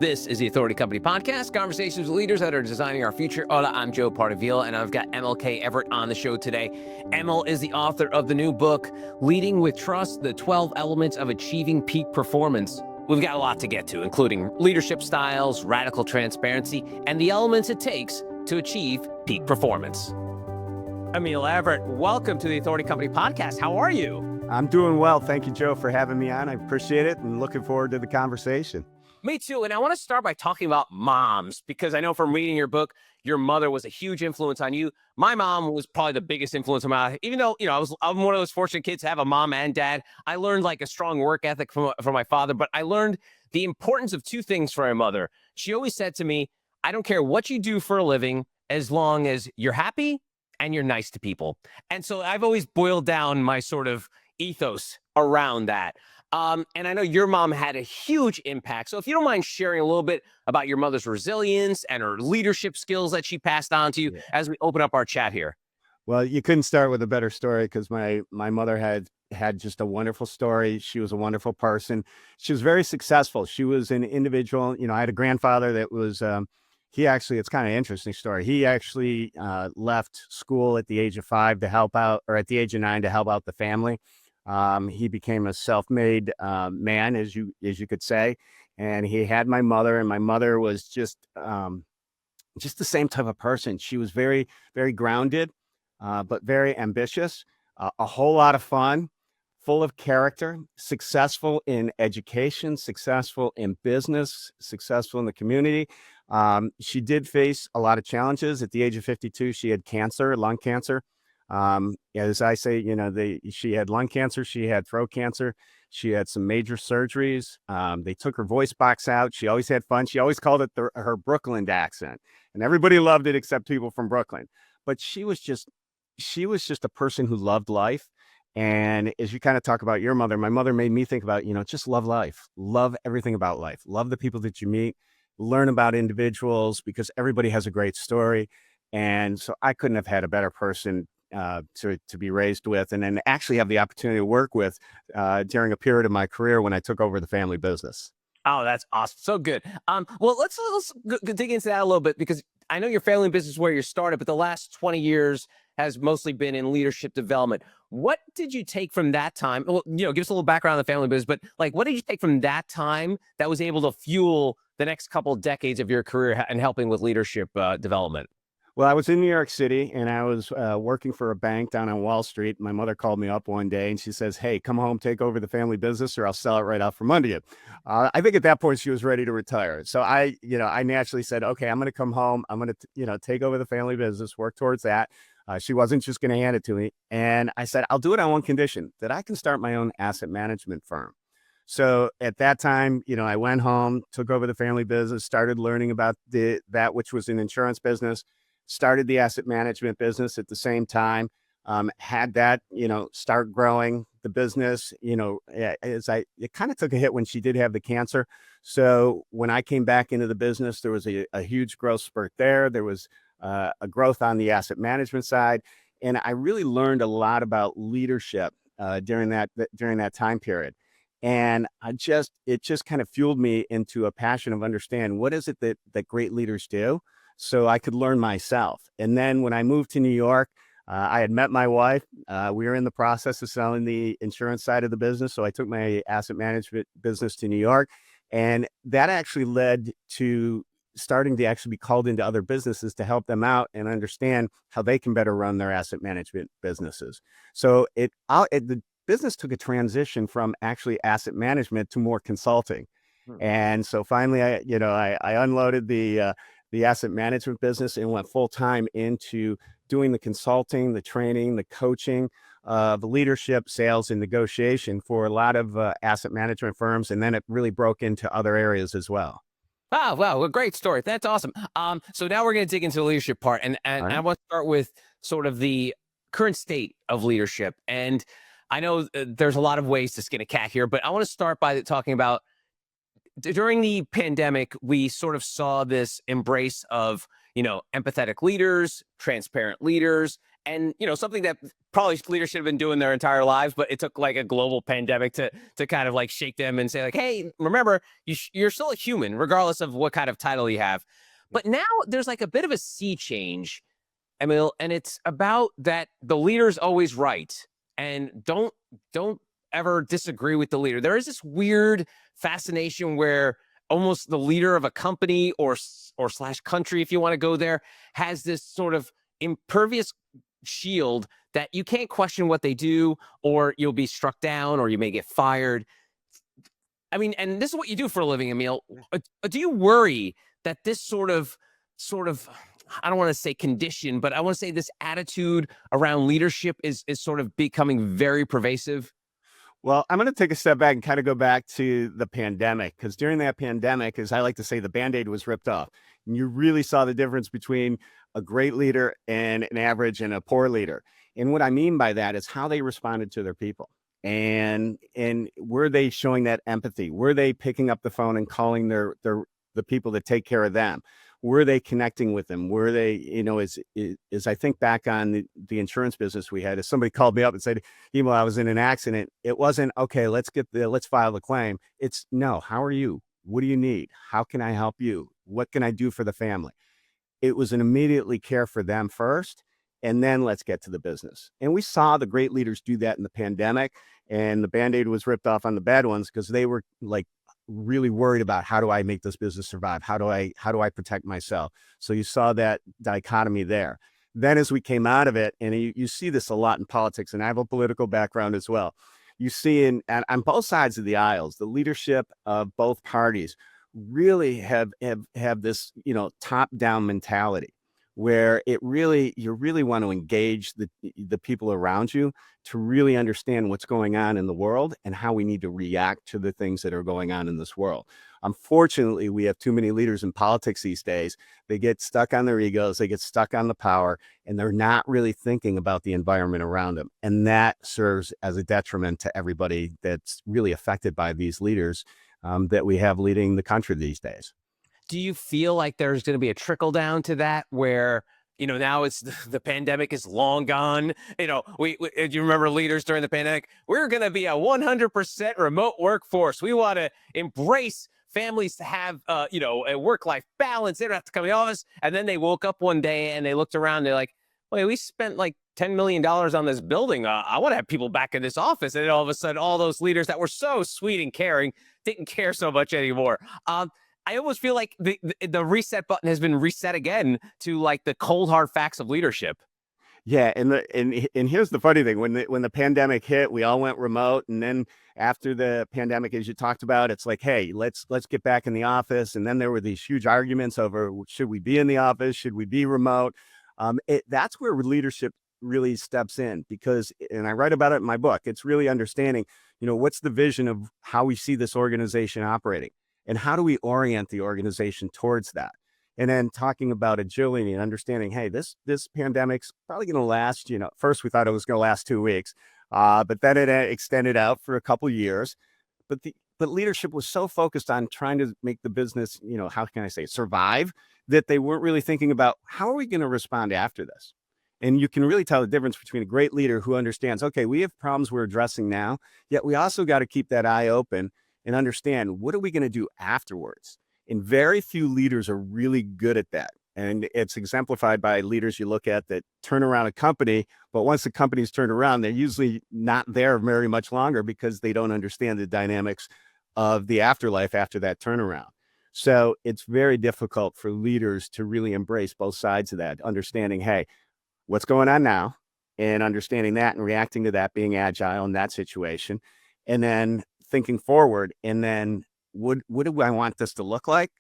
This is the Authority Company Podcast, conversations with leaders that are designing our future. Hola, I'm Joe Pardavila, and I've got Emil K. Everett on the show today. Emil is the author of the new book, Leading with Trust, the 12 Elements of Achieving Peak Performance. We've got a lot to get to, including leadership styles, radical transparency, and the elements it takes to achieve peak performance. Emil Everett, welcome to the Authority Company Podcast. How are you? I'm doing well. Thank you, Joe, for having me on. I appreciate it and looking forward to the conversation. Me too. And I want to start by talking about moms, because I know from reading your book, your mother was a huge influence on you. My mom was probably the biggest influence on my life. Even though, I'm one of those fortunate kids to have a mom and dad. I learned like a strong work ethic from my father, but I learned the importance of two things from my mother. She always said to me, I don't care what you do for a living, as long as you're happy and you're nice to people. And so I've always boiled down my sort of ethos around that. And I know your mom had a huge impact. So if you don't mind sharing a little bit about your mother's resilience and her leadership skills that she passed on to you as we open up our chat here. Well, you couldn't start with a better story, because my mother had just a wonderful story. She was a wonderful person. She was very successful. She was an individual. I had a grandfather that was, it's kind of an interesting story. He actually left school at the age of 5 to help out, or at the age of 9 to help out the family. He became a self-made man, as you could say, and he had my mother, and my mother was just the same type of person. She was very, very grounded, but very ambitious, a whole lot of fun, full of character, successful in education, successful in business, successful in the community. She did face a lot of challenges. At the age of 52, she had cancer, lung cancer. As I say, she had lung cancer, she had throat cancer, she had some major surgeries. They took her voice box out. She always had fun. She always called it her Brooklyn accent, and everybody loved it except people from Brooklyn. But she was just a person who loved life. And as you kind of talk about your mother, my mother made me think about, just love life, love everything about life, love the people that you meet, learn about individuals, because everybody has a great story. And so I couldn't have had a better person to be raised with, and then actually have the opportunity to work with during a period of my career when I took over the family business. Oh, that's awesome. So good. Well, let's dig into that a little bit, because I know your family business is where you started, but the last 20 years has mostly been in leadership development. What did you take from that time? Well, give us a little background on the family business, but what did you take from that time that was able to fuel the next couple of decades of your career and helping with leadership development? Well, I was in New York City, and I was working for a bank down on Wall Street. My mother called me up one day, and she says, "Hey, come home, take over the family business, or I'll sell it right out from under you." I think at that point she was ready to retire. So I naturally said, "Okay, I'm going to come home. I'm going to, take over the family business, work towards that." She wasn't just going to hand it to me. And I said, "I'll do it on one condition, that I can start my own asset management firm." So at that time, I went home, took over the family business, started learning about that which was an insurance business, started the asset management business at the same time, had that, start growing the business, it kind of took a hit when she did have the cancer. So when I came back into the business, there was a huge growth spurt there. There was a growth on the asset management side. And I really learned a lot about leadership during that time period. And it just kind of fueled me into a passion of understand what is it that great leaders do, so I could learn myself. And then when I moved to New York, I had met my wife. We were in the process of selling the insurance side of the business. So I took my asset management business to New York. And that actually led to starting to actually be called into other businesses to help them out and understand how they can better run their asset management businesses. So the business took a transition from actually asset management to more consulting. And so finally, I unloaded the asset management business and went full time into doing the consulting, the training, the coaching, the leadership, sales, and negotiation for a lot of asset management firms. And then it really broke into other areas as well. Wow, a great story. That's awesome. So now we're going to dig into the leadership part, and Right. I want to start with sort of the current state of leadership. And I know there's a lot of ways to skin a cat here, but I want to start by talking about during the pandemic, we sort of saw this embrace of, empathetic leaders, transparent leaders, And something that probably leaders should have been doing their entire lives, but it took like a global pandemic to kind of like shake them and say like, hey, remember, you're still a human regardless of what kind of title you have. But now there's like a bit of a sea change, Emil, and it's about that the leader's always right, and don't ever disagree with the leader. There is this weird fascination where almost the leader of a company or slash country, if you want to go there, has this sort of impervious shield that you can't question what they do, or you'll be struck down, or you may get fired. I mean, and this is what you do for a living, Emil. Do you worry that this sort of I don't want to say condition, but I want to say this attitude around leadership is sort of becoming very pervasive? Well, I'm going to take a step back and kind of go back to the pandemic, because during that pandemic, as I like to say, the Band-Aid was ripped off. And you really saw the difference between a great leader and an average and a poor leader. And what I mean by that is how they responded to their people. And were they showing that empathy? Were they picking up the phone and calling the people that take care of them? Were they connecting with them? Were they, as I think back on the insurance business we had, as somebody called me up and said, Emil, I was in an accident. It wasn't, okay, let's file the claim. It's no, how are you? What do you need? How can I help you? What can I do for the family? It was an immediately care for them first, and then let's get to the business. And we saw the great leaders do that in the pandemic, and the Band-Aid was ripped off on the bad ones because they were like really worried about, how do I make this business survive? How do I protect myself? So you saw that dichotomy there. Then as we came out of it, and you see this a lot in politics, and I have a political background as well. You see on both sides of the aisles, the leadership of both parties really have this, top-down mentality, where you really want to engage the people around you to really understand what's going on in the world and how we need to react to the things that are going on in this world. Unfortunately, we have too many leaders in politics these days. They get stuck on their egos, they get stuck on the power, and they're not really thinking about the environment around them. And that serves as a detriment to everybody that's really affected by these leaders that we have leading the country these days. Do you feel like there's going to be a trickle down to that where, now it's the pandemic is long gone? We do you remember leaders during the pandemic? We're going to be a 100% remote workforce. We want to embrace families to have, a work-life balance. They don't have to come to the office. And then they woke up one day and they looked around. They're like, wait, we spent like $10 million on this building. I want to have people back in this office. And then all of a sudden, all those leaders that were so sweet and caring didn't care so much anymore. I almost feel like the reset button has been reset again to like the cold hard facts of leadership. Yeah, and here's the funny thing: when the pandemic hit, we all went remote, and then after the pandemic, as you talked about, it's like, hey, let's get back in the office. And then there were these huge arguments over, should we be in the office, should we be remote? That's where leadership really steps in, because, and I write about it in my book, it's really understanding, what's the vision of how we see this organization operating, and how do we orient the organization towards that? And then talking about agility and understanding, hey, this pandemic's probably going to last, first we thought it was going to last 2 weeks, but then it extended out for a couple years. But leadership was so focused on trying to make the business, how can I say, survive, that they weren't really thinking about, how are we going to respond after this? And you can really tell the difference between a great leader who understands, okay, we have problems we're addressing now, yet we also got to keep that eye open and understand, what are we going to do afterwards? And very few leaders are really good at that. And it's exemplified by leaders you look at that turn around a company, but once the company's turned around, they're usually not there very much longer, because they don't understand the dynamics of the afterlife after that turnaround. So it's very difficult for leaders to really embrace both sides of that, understanding, hey, what's going on now, and understanding that and reacting to that, being agile in that situation, and then thinking forward, and then what do I want this to look like,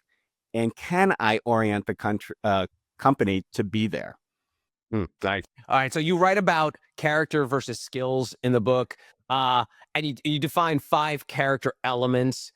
and can I orient the company to be there? Nice. All right. So you write about character versus skills in the book, and you define 5 character elements.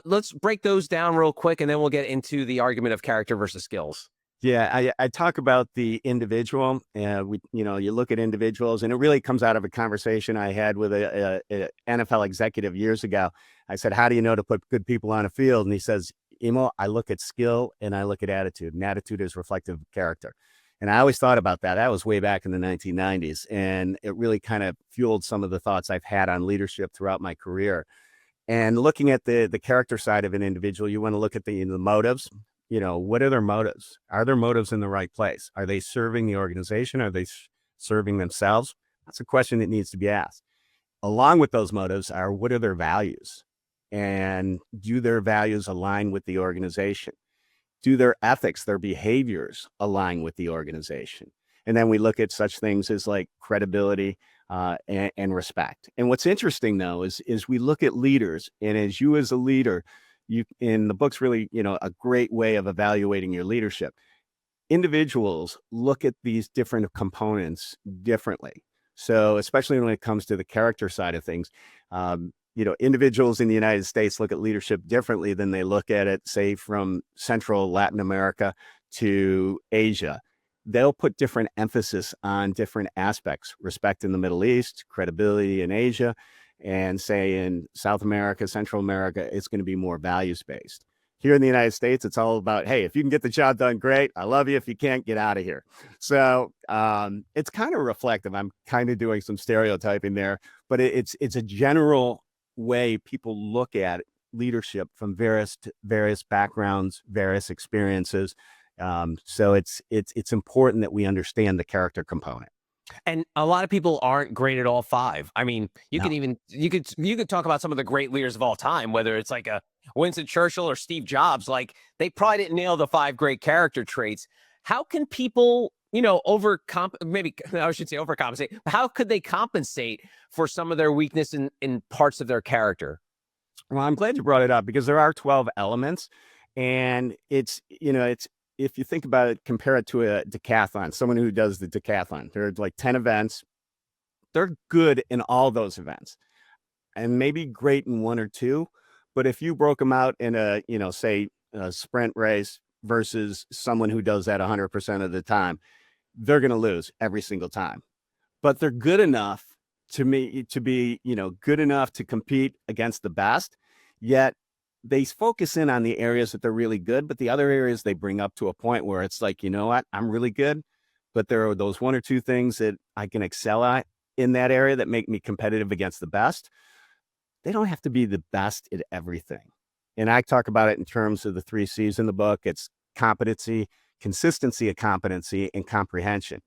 Let's break those down real quick, and then we'll get into the argument of character versus skills. Yeah, I talk about the individual. You look at individuals, and it really comes out of a conversation I had with a NFL executive years ago. I said, how do you know to put good people on a field? And he says, Emil, I look at skill and I look at attitude, and attitude is reflective of character. And I always thought about that. That was way back in the 1990s. And it really kind of fueled some of the thoughts I've had on leadership throughout my career. And looking at the character side of an individual, you want to look at the motives. What are their motives? Are their motives in the right place? Are they serving the organization? Are they serving themselves? That's a question that needs to be asked. Along with those motives are, what are their values? And do their values align with the organization? Do their ethics, their behaviors align with the organization? And then we look at such things as like credibility and respect. And what's interesting though is we look at leaders, and as you as a leader, you in the book's really a great way of evaluating your leadership. Individuals look at these different components differently. So especially when it comes to the character side of things, individuals in the United States look at leadership differently than they look at it, say, from Central Latin America to Asia. They'll put different emphasis on different aspects: respect in the Middle East, credibility in Asia, and say in South America, Central America, it's going to be more values-based. Here in the United States, it's all about, hey, if you can get the job done, great. I love you. If you can't, get out of here. So it's kind of reflective. I'm kind of doing some stereotyping there, but it's a general way people look at leadership from various backgrounds, various experiences. So it's important that we understand the character component. And a lot of people aren't great at all five. I mean, you No. could talk about some of the great leaders of all time, whether it's like a Winston Churchill or Steve Jobs. Like, they probably didn't nail the 5 great character traits. How can people, overcompensate? How could they compensate for some of their weakness in parts of their character? Well, I'm glad you brought it up, because there are 12 elements, and it's if you think about it, compare it to a decathlon, someone who does the decathlon. There are like 10 events. They're good in all those events and maybe great in 1 or 2. But if you broke them out in say a sprint race versus someone who does that 100% of the time, they're going to lose every single time. But they're good enough to be, good enough to compete against the best, yet they focus in on the areas that they're really good, but the other areas they bring up to a point where it's like, you know what, I'm really good, but there are those 1 or 2 things that I can excel at in that area that make me competitive against the best. They don't have to be the best at everything. And I talk about it in terms of the 3 C's in the book. It's competency, consistency of competency, and comprehension.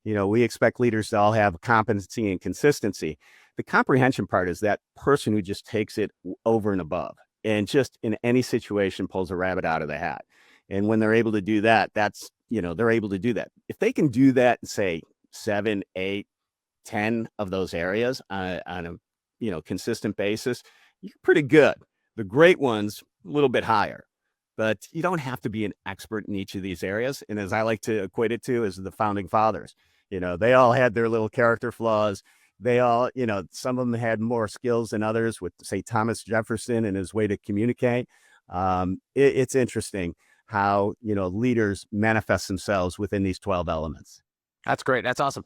We expect leaders to all have competency and consistency. The comprehension part is that person who just takes it over and above, and just in any situation pulls a rabbit out of the hat. And when they're able to do that, they're able to do that. If they can do that, say 7, 8, 10 of those areas on a consistent basis, you're pretty good. The great ones, a little bit higher, but you don't have to be an expert in each of these areas. And as I like to equate it to, is the founding fathers. They all had their little character flaws. They all, some of them had more skills than others, with, say, Thomas Jefferson and his way to communicate. It's interesting how, leaders manifest themselves within these 12 elements. That's great. That's awesome.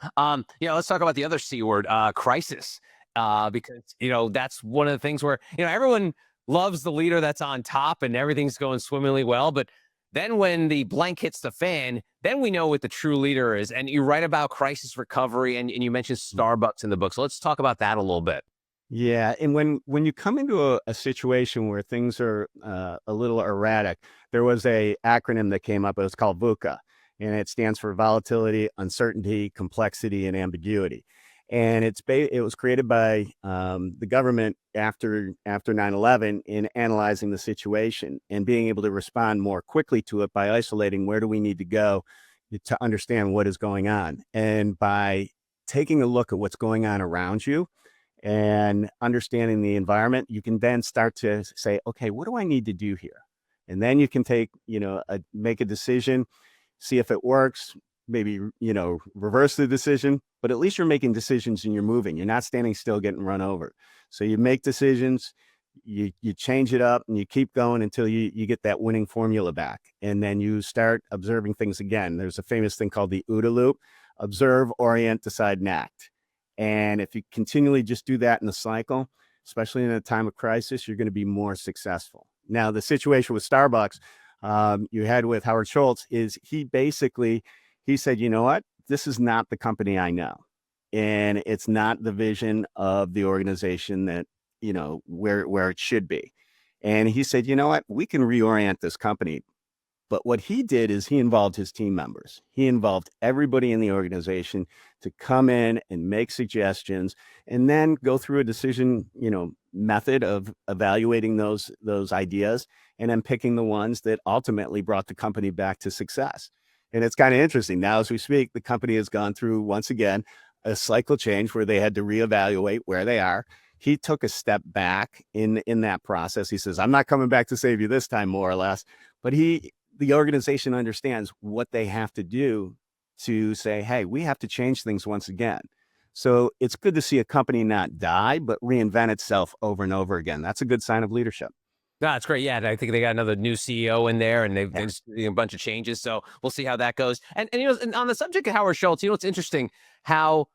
Let's talk about the other C word, crisis, because, that's one of the things where, everyone loves the leader that's on top and everything's going swimmingly well. But then when the blank hits the fan, then we know what the true leader is. And you write about crisis recovery, and you mentioned Starbucks in the book. So let's talk about that a little bit. Yeah. And when you come into a situation where things are a little erratic, there was a acronym that came up. It was called VUCA, and it stands for volatility, uncertainty, complexity, and ambiguity. And it was created by the government after 9/11 in analyzing the situation and being able to respond more quickly to it by isolating where do we need to go to understand what is going on. And by taking a look at what's going on around you and understanding the environment, you can then start to say, okay, what do I need to do here? And then you can make a decision, see if it works, maybe, reverse the decision, but at least you're making decisions and you're moving. You're not standing still getting run over. So you make decisions, you change it up, and you keep going until you get that winning formula back. And then you start observing things again. There's a famous thing called the OODA loop: observe, orient, decide, and act. And if you continually just do that in the cycle, especially in a time of crisis, you're going to be more successful. Now, the situation with Starbucks you had with Howard Schultz is he basically He said, you know what? This is not the company I know. And it's not the vision of the organization that, where it should be. And he said, you know what? We can reorient this company. But what he did is he involved his team members. He involved everybody in the organization to come in and make suggestions and then go through a decision, method of evaluating those ideas and then picking the ones that ultimately brought the company back to success. And it's kind of interesting. Now, as we speak, the company has gone through, once again, a cycle change where they had to reevaluate where they are. He took a step back in that process. He says, I'm not coming back to save you this time, more or less. But the organization understands what they have to do to say, hey, we have to change things once again. So it's good to see a company not die, but reinvent itself over and over again. That's a good sign of leadership. No, that's great. Yeah, I think they got another new CEO in there, and they've just doing a bunch of changes. So we'll see how that goes. And and on the subject of Howard Schultz, it's interesting how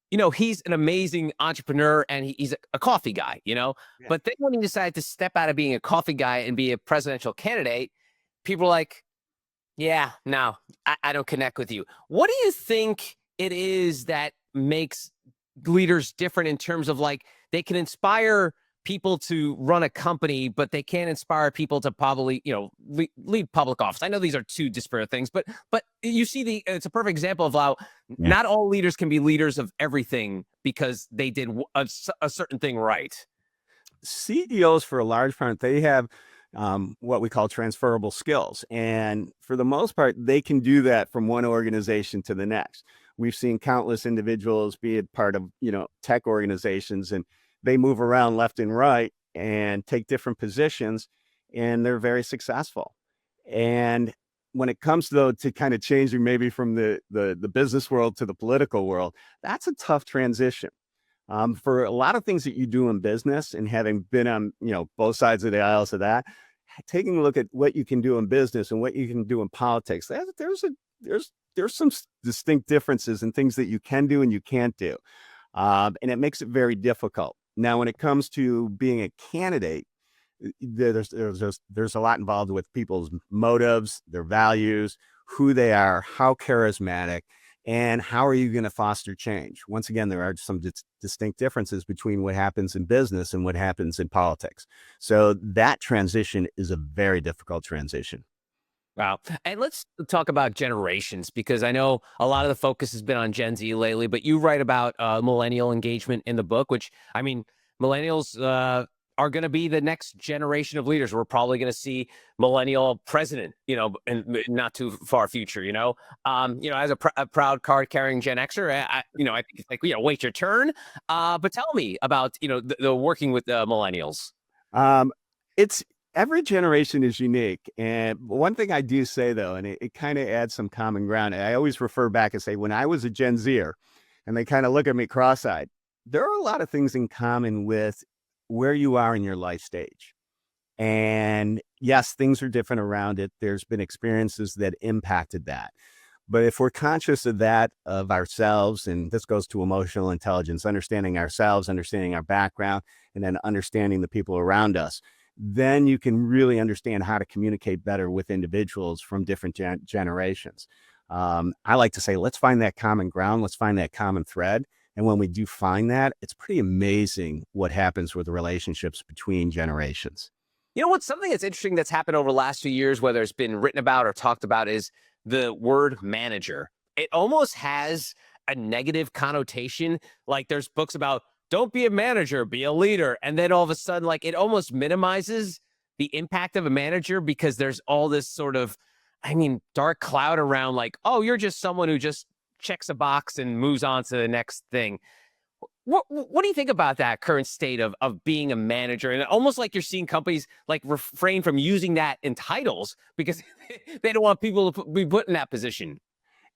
he's an amazing entrepreneur and he's a coffee guy. Yeah. But then when he decided to step out of being a coffee guy and be a presidential candidate, people are like, "Yeah, no, I don't connect with you." What do you think it is that makes leaders different in terms of like they can inspire people to run a company, but they can't inspire people to probably, lead public office? I know these are two disparate things, but you see it's a perfect example of how not all leaders can be leaders of everything because they did a certain thing right. CEOs, for a large part, they have what we call transferable skills. And for the most part, they can do that from one organization to the next. We've seen countless individuals be a part of, tech organizations, and they move around left and right and take different positions, and they're very successful. And when it comes, though, to kind of changing maybe from the business world to the political world, that's a tough transition. For a lot of things that you do in business, and having been on, both sides of the aisles of that, taking a look at what you can do in business and what you can do in politics, there's some distinct differences in things that you can do and you can't do. And it makes it very difficult. Now, when it comes to being a candidate, there's a lot involved with people's motives, their values, who they are, how charismatic, and how are you going to foster change. Once again, there are some distinct differences between what happens in business and what happens in politics. So that transition is a very difficult transition. Wow. And let's talk about generations, because I know a lot of the focus has been on Gen Z lately, but you write about millennial engagement in the book, which, I mean, millennials are going to be the next generation of leaders. We're probably going to see millennial president, in not too far future, as a proud card carrying Gen Xer, I think it's like, wait your turn. But tell me about, the working with millennials. It's Every generation is unique. And one thing I do say, though, and it kind of adds some common ground, I always refer back and say, when I was a Gen Zer and they kind of look at me cross-eyed, there are a lot of things in common with where you are in your life stage. And yes, things are different around it. There's been experiences that impacted that. But if we're conscious of that, of ourselves, and this goes to emotional intelligence, understanding ourselves, understanding our background, and then understanding the people around us, then you can really understand how to communicate better with individuals from different generations. I like to say, let's find that common ground. Let's find that common thread. And when we do find that, it's pretty amazing what happens with the relationships between generations. You know what's something that's interesting that's happened over the last few years, whether it's been written about or talked about, is the word manager. It almost has a negative connotation. Like there's books about don't be a manager, be a leader. And then all of a sudden, like it almost minimizes the impact of a manager because there's all this sort of, dark cloud around like, oh, you're just someone who just checks a box and moves on to the next thing. What do you think about that current state of being a manager? And almost like you're seeing companies like refrain from using that in titles because they don't want people to be put in that position.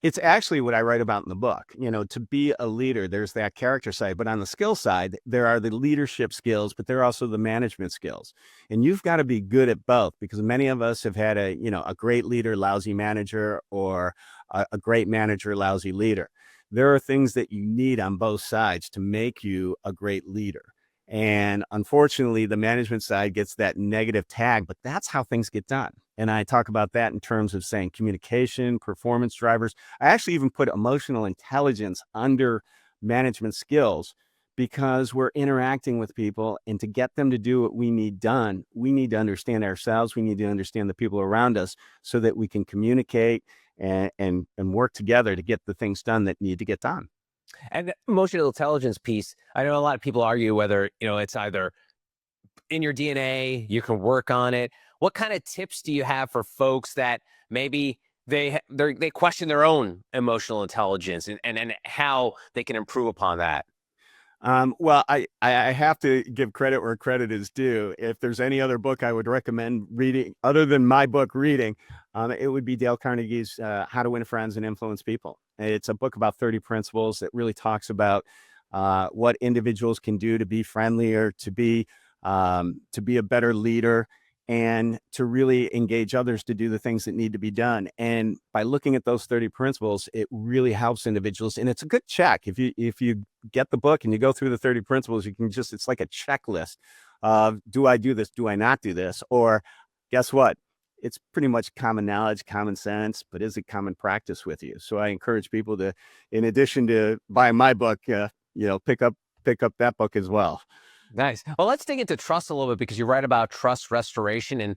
It's actually what I write about in the book. To be a leader, there's that character side, but on the skill side, there are the leadership skills, but there are also the management skills. And you've got to be good at both, because many of us have had a great leader, lousy manager, or a great manager, lousy leader. There are things that you need on both sides to make you a great leader. And unfortunately, the management side gets that negative tag, but that's how things get done. And I talk about that in terms of saying communication, performance drivers. I actually even put emotional intelligence under management skills because we're interacting with people. And to get them to do what we need done, we need to understand ourselves. We need to understand the people around us so that we can communicate and work together to get the things done that need to get done. And the emotional intelligence piece, I know a lot of people argue whether, it's either in your DNA, you can work on it. What kind of tips do you have for folks that maybe they question their own emotional intelligence and how they can improve upon that? Well, I have to give credit where credit is due. If there's any other book I would recommend reading, other than my book reading, it would be Dale Carnegie's How to Win Friends and Influence People. It's a book about 30 principles that really talks about what individuals can do to be friendlier, to be a better leader, and to really engage others to do the things that need to be done. And by looking at those 30 principles, it really helps individuals. And it's a good check. If you get the book and you go through the 30 principles, you can it's like a checklist of, do I do this? Do I not do this? Or guess what? It's pretty much common knowledge, common sense, but is it common practice with you? So I encourage people to, in addition to buying my book, pick up that book as well. Nice. Well, let's dig into trust a little bit because you write about trust restoration and,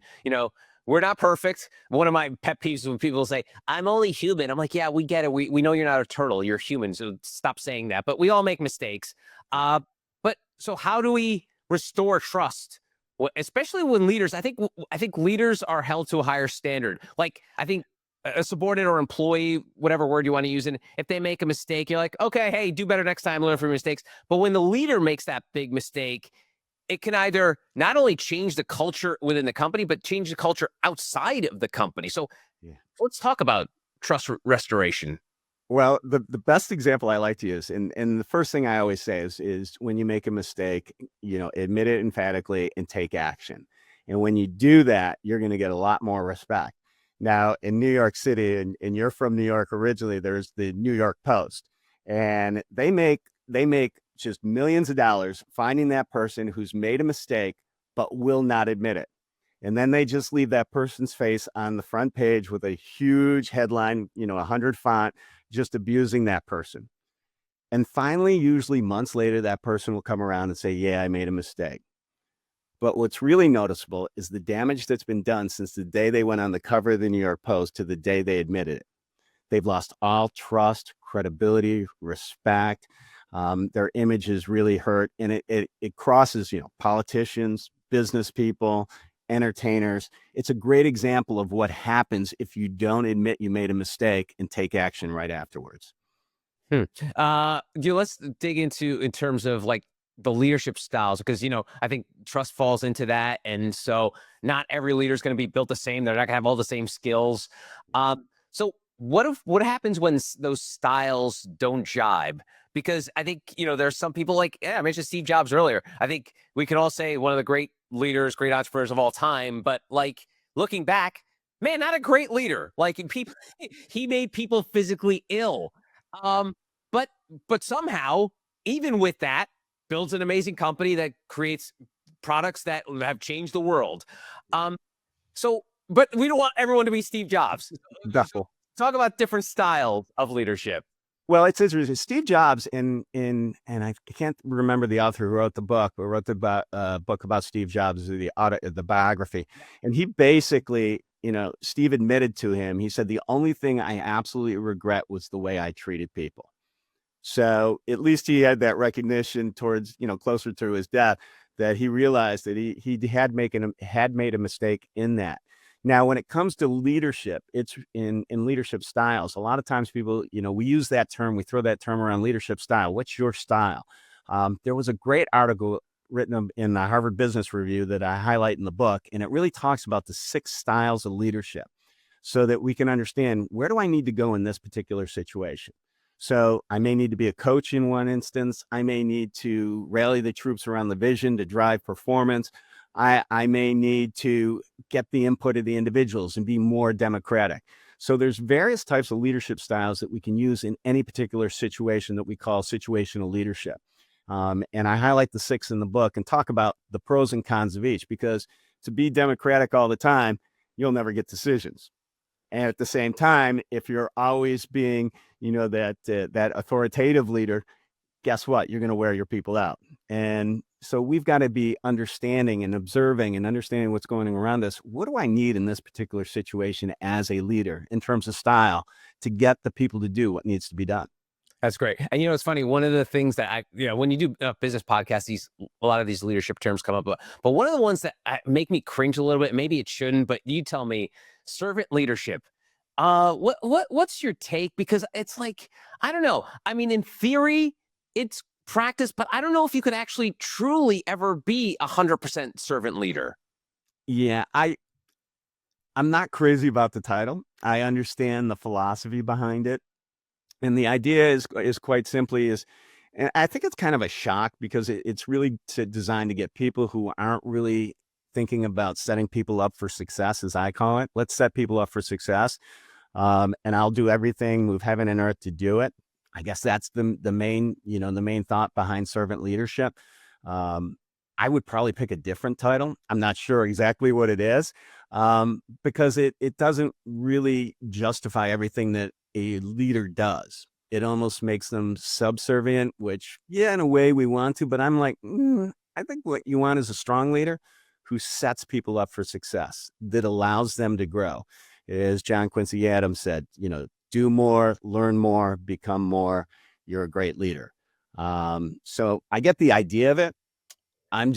we're not perfect. One of my pet peeves when people say, I'm only human. I'm like, yeah, we get it. We know you're not a turtle. You're human. So stop saying that. But we all make mistakes. But so how do we restore trust? Well, especially when leaders, I think leaders are held to a higher standard. Like, I think a subordinate or employee, whatever word you want to use, and if they make a mistake, you're like, okay, hey, do better next time, learn from your mistakes. But when the leader makes that big mistake, it can either not only change the culture within the company, but change the culture outside of the company. So Yeah. let's talk about trust restoration. Well, the best example I like to use, and the first thing I always say is when you make a mistake, admit it emphatically and take action. And when you do that, you're going to get a lot more respect. Now, in New York City, and you're from New York originally, there's the New York Post, and they make just millions of dollars finding that person who's made a mistake but will not admit it. And then they just leave that person's face on the front page with a huge headline, 100 font, just abusing that person. And finally, usually months later, that person will come around and say, yeah, I made a mistake. But what's really noticeable is the damage that's been done since the day they went on the cover of the New York Post to the day they admitted it. They've lost all trust, credibility, respect. Their image is really hurt. And it crosses, politicians, business people, entertainers. It's a great example of what happens if you don't admit you made a mistake and take action right afterwards. Let's dig into in terms of like the leadership styles because I think trust falls into that, and so not every leader is going to be built the same. They're not going to have all the same skills. So what happens when those styles don't jibe? Because I think there's some people like I mentioned Steve Jobs earlier. I think we can all say one of the great leaders, great entrepreneurs of all time, but like looking back, man, not a great leader. Like people, he made people physically ill. Um, but somehow, even with that, builds an amazing company that creates products that have changed the world. Um, but we don't want everyone to be Steve Jobs. So Duffel. talk about different styles of leadership. Well, it's interesting. Steve Jobs and I can't remember the author who wrote the book, but wrote the book about Steve Jobs, the biography. And he basically, Steve admitted to him, he said, the only thing I absolutely regret was the way I treated people. So at least he had that recognition towards, closer to his death, that he realized that he had made a mistake in that. Now, when it comes to leadership, it's in leadership styles. A lot of times people, we use that term, we throw that term around, leadership style. What's your style? There was a great article written in the Harvard Business Review that I highlight in the book, and it really talks about the 6 styles of leadership so that we can understand, where do I need to go in this particular situation? So I may need to be a coach in one instance. I may need to rally the troops around the vision to drive performance. I may need to get the input of the individuals and be more democratic. So there's various types of leadership styles that we can use in any particular situation that we call situational leadership. And I highlight the 6 in the book and talk about the pros and cons of each, because to be democratic all the time, you'll never get decisions. And at the same time, if you're always being, that authoritative leader, guess what? You're going to wear your people out. And so we've got to be understanding and observing and understanding what's going on around us. What do I need in this particular situation as a leader in terms of style to get the people to do what needs to be done? That's great. And it's funny. One of the things that when you do business podcasts, a lot of these leadership terms come up, but one of the ones that make me cringe a little bit, maybe it shouldn't, but you tell me, servant leadership. What's your take? Because it's like, I don't know. I mean, in theory, it's practice, but I don't know if you could actually truly ever be 100% servant leader. Yeah, I'm not crazy about the title. I understand the philosophy behind it. And the idea is quite simply and I think it's kind of a shock, because it's really designed to get people who aren't really thinking about setting people up for success, as I call it. Let's set people up for success. And I'll do everything, move heaven and earth to do it. I guess that's the main thought behind servant leadership. I would probably pick a different title. I'm not sure exactly what it is, because it doesn't really justify everything that a leader does. It almost makes them subservient, which, yeah, in a way we want to, but I'm like, I think what you want is a strong leader who sets people up for success, that allows them to grow. As John Quincy Adams said, do more, learn more, become more. You're a great leader. So I get the idea of it. I'm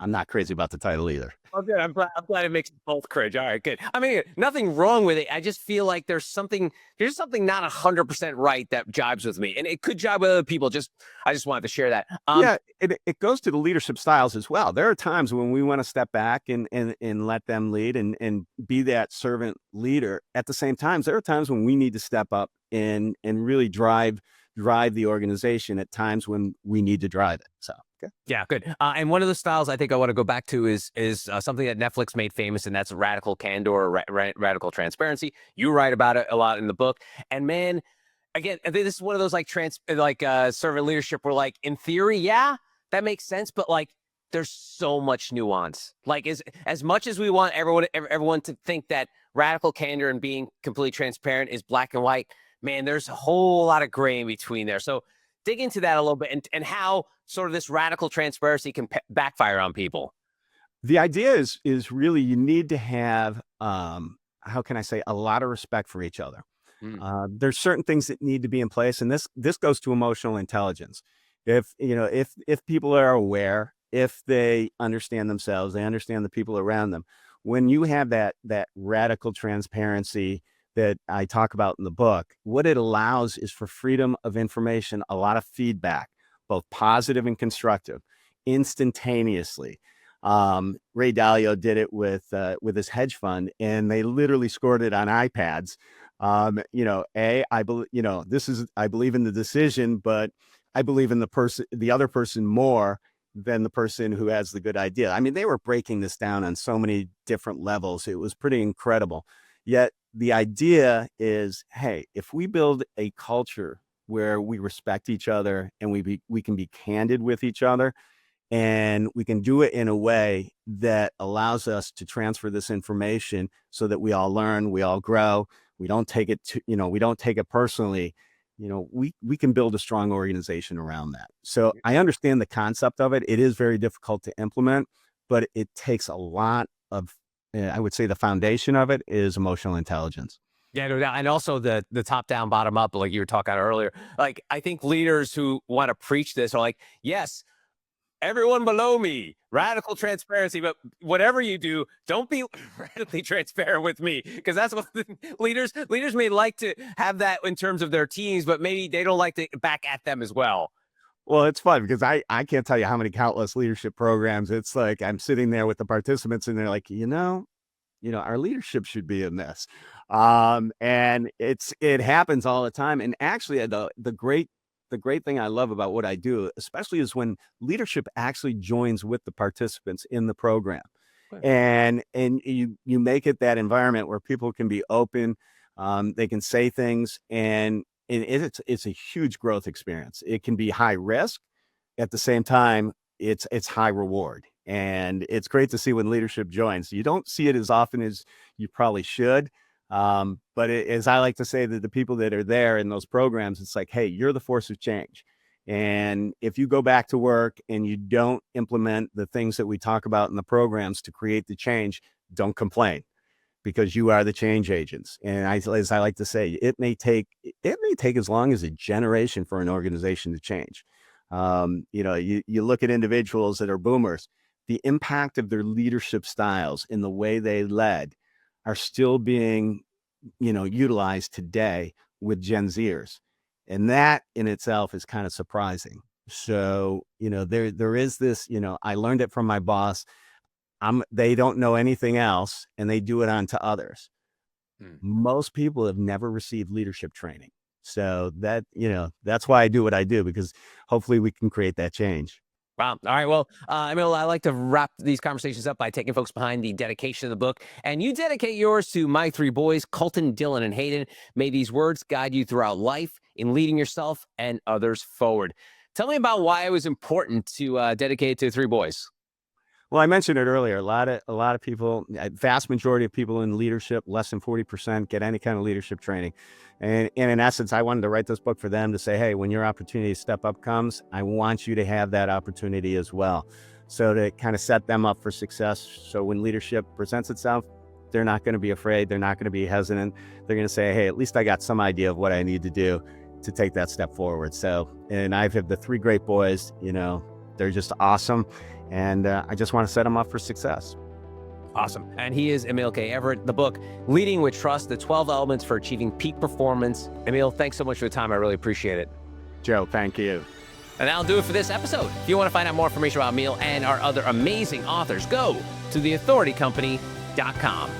not crazy about the title either. Oh, good. I'm glad it makes both cringe. All right, good. I mean, nothing wrong with it. I just feel like there's something not 100% right that jibes with me, and it could jibe with other people. I just wanted to share that. Yeah, it goes to the leadership styles as well. There are times when we want to step back and let them lead and be that servant leader. At the same time, there are times when we need to step up and really drive the organization at times when we need to drive it. So. Okay. Yeah, good. And one of the styles I think I want to go back to is something that Netflix made famous, and that's radical candor, or radical transparency. You write about it a lot in the book. And man, again, I think this is one of those servant leadership where, like, in theory, yeah, that makes sense, but like, there's so much nuance. Like, as much as we want everyone to think that radical candor and being completely transparent is black and white, man, there's a whole lot of gray in between there. So dig into that a little bit, and how sort of this radical transparency can backfire on people. The idea is really, you need to have, how can I say, a lot of respect for each other. There's certain things that need to be in place, and this goes to emotional intelligence. If people are aware, if they understand themselves, they understand the people around them. When you have that radical transparency that I talk about in the book, what it allows is for freedom of information, a lot of feedback, both positive and constructive, instantaneously. Ray Dalio did it with his hedge fund, and they literally scored it on iPads. I believe in the decision, but I believe in the other person more than the person who has the good idea. I mean, they were breaking this down on so many different levels. It was pretty incredible. Yet the idea is, hey, if we build a culture where we respect each other and we can be candid with each other, and we can do it in a way that allows us to transfer this information so that we all learn, we all grow, we don't take it personally, we can build a strong organization around that. So I understand the concept of it. It is very difficult to implement, but it takes a lot of, I would say the foundation of it is emotional intelligence. Yeah, no doubt. And also the top down, bottom up, like you were talking about earlier. Like, I think leaders who want to preach this are like, yes, everyone below me, radical transparency, but whatever you do, don't be radically transparent with me, because that's what leaders may like to have that in terms of their teams, but maybe they don't like to back at them as well. Well, it's fun because I can't tell you how many countless leadership programs. It's like I'm sitting there with the participants and they're like, our leadership should be in this. And it happens all the time. And actually the great thing I love about what I do, especially, is when leadership actually joins with the participants in the program. Right. And you make it that environment where people can be open, they can say things, and it's a huge growth experience. It can be high risk, at the same time, it's high reward. And it's great to see when leadership joins. You don't see it as often as you probably should. But as I like to say to the people that are there in those programs, it's like, hey, you're the force of change. And if you go back to work and you don't implement the things that we talk about in the programs to create the change, don't complain, because you are the change agents. And as I like to say, it may take as long as a generation for an organization to change. You look at individuals that are boomers, the impact of their leadership styles in the way they led are still being, utilized today with Gen Zers. And that in itself is kind of surprising. So, there is this, I learned it from my boss. They don't know anything else and they do it on to others. Most people have never received leadership training. So that's why I do what I do, because hopefully we can create that change. Wow. All right. Well, Emil, I like to wrap these conversations up by taking folks behind the dedication of the book. And you dedicate yours to my three boys, Colton, Dylan, and Hayden. May these words guide you throughout life in leading yourself and others forward. Tell me about why it was important to dedicate it to three boys. Well, I mentioned it earlier. A lot of people, a vast majority of people in leadership, less than 40% get any kind of leadership training. And in essence, I wanted to write this book for them to say, hey, when your opportunity to step up comes, I want you to have that opportunity as well. So to kind of set them up for success. So when leadership presents itself, they're not going to be afraid. They're not going to be hesitant. They're going to say, hey, at least I got some idea of what I need to do to take that step forward. So, and I've had the three great boys, they're just awesome. And I just want to set them up for success. Awesome. And he is Emil K. Everett. The book, Leading with Trust, the 12 Elements for Achieving Peak Performance. Emil, thanks so much for the time. I really appreciate it. Joe, thank you. And that'll do it for this episode. If you want to find out more information about Emil and our other amazing authors, go to theauthoritycompany.com.